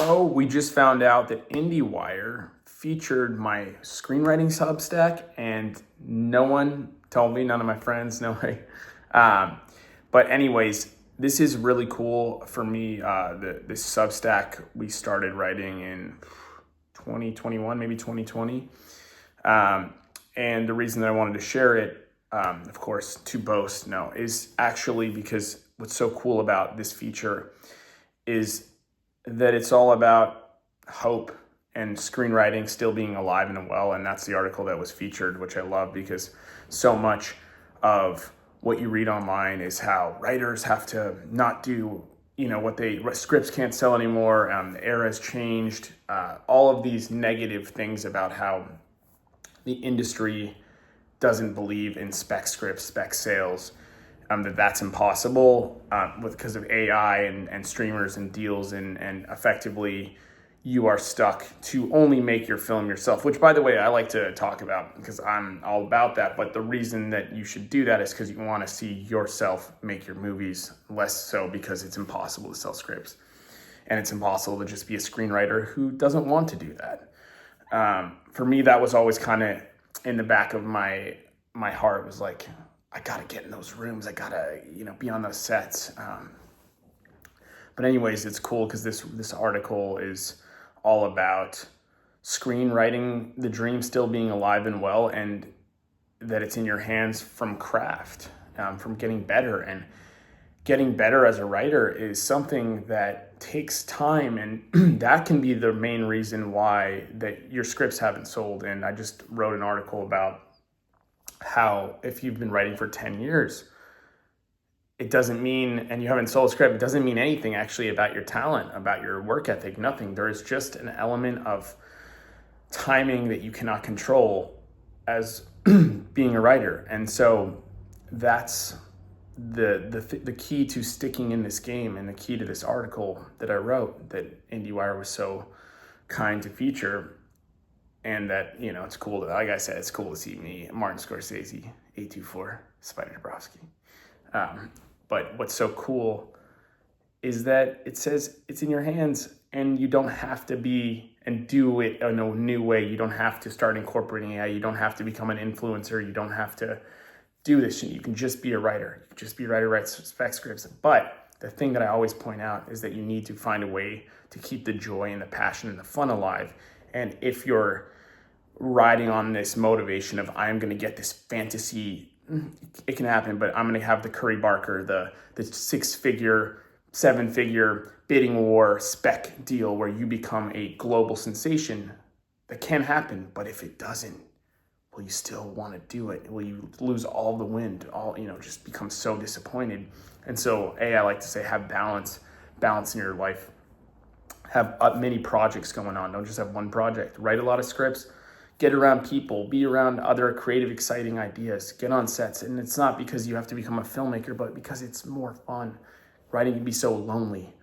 So we just found out that IndieWire featured my screenwriting Substack, and no one told me, none of my friends, no way. But anyways, this is really cool for me. This Substack we started writing in 2021, maybe 2020. And the reason that I wanted to share it, of course, to boast, no, is actually because what's so cool about this feature is that it's all about hope and screenwriting still being alive and well. And that's the article that was featured, which I love, because so much of what you read online is how writers have to not do, scripts can't sell anymore. The era has changed. All of these negative things about how the industry doesn't believe in spec scripts, spec sales, that's impossible because of AI and streamers and deals, and effectively you are stuck to only make your film yourself, which, by the way, I like to talk about because I'm all about that. But the reason that you should do that is because you want to see yourself make your movies, less so because it's impossible to sell scripts. And it's impossible to just be a screenwriter who doesn't want to do that. For me, that was always kind of in the back of my heart, was like, I gotta get in those rooms. I gotta, be on those sets. But anyways, it's cool because this article is all about screenwriting, the dream still being alive and well, and that it's in your hands from craft, from getting better. And getting better as a writer is something that takes time, and that can be the main reason why that your scripts haven't sold. And I just wrote an article about how if you've been writing for 10 years, it doesn't mean, and you haven't sold a script, it doesn't mean anything actually about your talent, about your work ethic, nothing. There is just an element of timing that you cannot control as being a writer. And so that's the key to sticking in this game, and the key to this article that I wrote that IndieWire was so kind to feature. And that, it's cool to, like I said, it's cool to see me, Martin Scorsese, 824, Spider Dabrowski. But what's so cool is that it says it's in your hands, and you don't have to be and do it in a new way. You don't have to start incorporating AI. You don't have to become an influencer. You don't have to do this. You can just be a writer. You can just be a writer, write spec scripts. But the thing that I always point out is that you need to find a way to keep the joy and the passion and the fun alive. And if you're riding on this motivation of, I'm going to get this fantasy, it can happen, but I'm going to have the Curry Barker, the 6-figure, 7-figure bidding war spec deal where you become a global sensation. That can happen, but if it doesn't, will you still want to do it? Will you lose all the wind, just become so disappointed? And so, I like to say, have balance in your life. Have many projects going on. Don't just have one project. Write a lot of scripts. Get around people, be around other creative, exciting ideas, get on sets. And it's not because you have to become a filmmaker, but because it's more fun. Writing can be so lonely.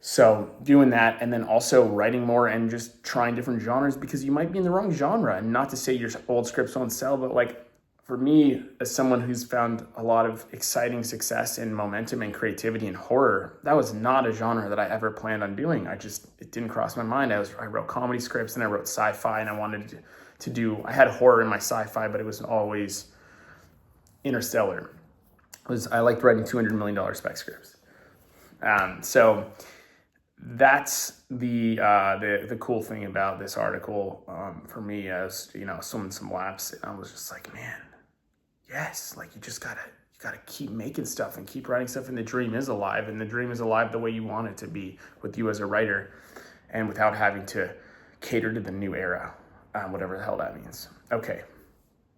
So doing that, and then also writing more and just trying different genres, because you might be in the wrong genre. And not to say your old scripts won't sell, but like for me, as someone who's found a lot of exciting success and momentum and creativity in horror, that was not a genre that I ever planned on doing. It didn't cross my mind. I wrote comedy scripts, and I wrote sci-fi, and I wanted to do, I had horror in my sci-fi, but it was always Interstellar. I liked writing $200 million spec scripts. So that's the cool thing about this article for me, as some laps. I was just like, man, yes, like you gotta keep making stuff and keep writing stuff, and the dream is alive, and the dream is alive the way you want it to be with you as a writer, and without having to cater to the new era, whatever the hell that means. Okay,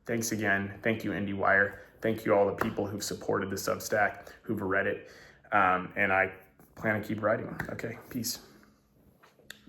thanks again. Thank you, IndieWire. Thank you all the people who've supported the Substack, who've read it, and I plan to keep writing. Okay, peace.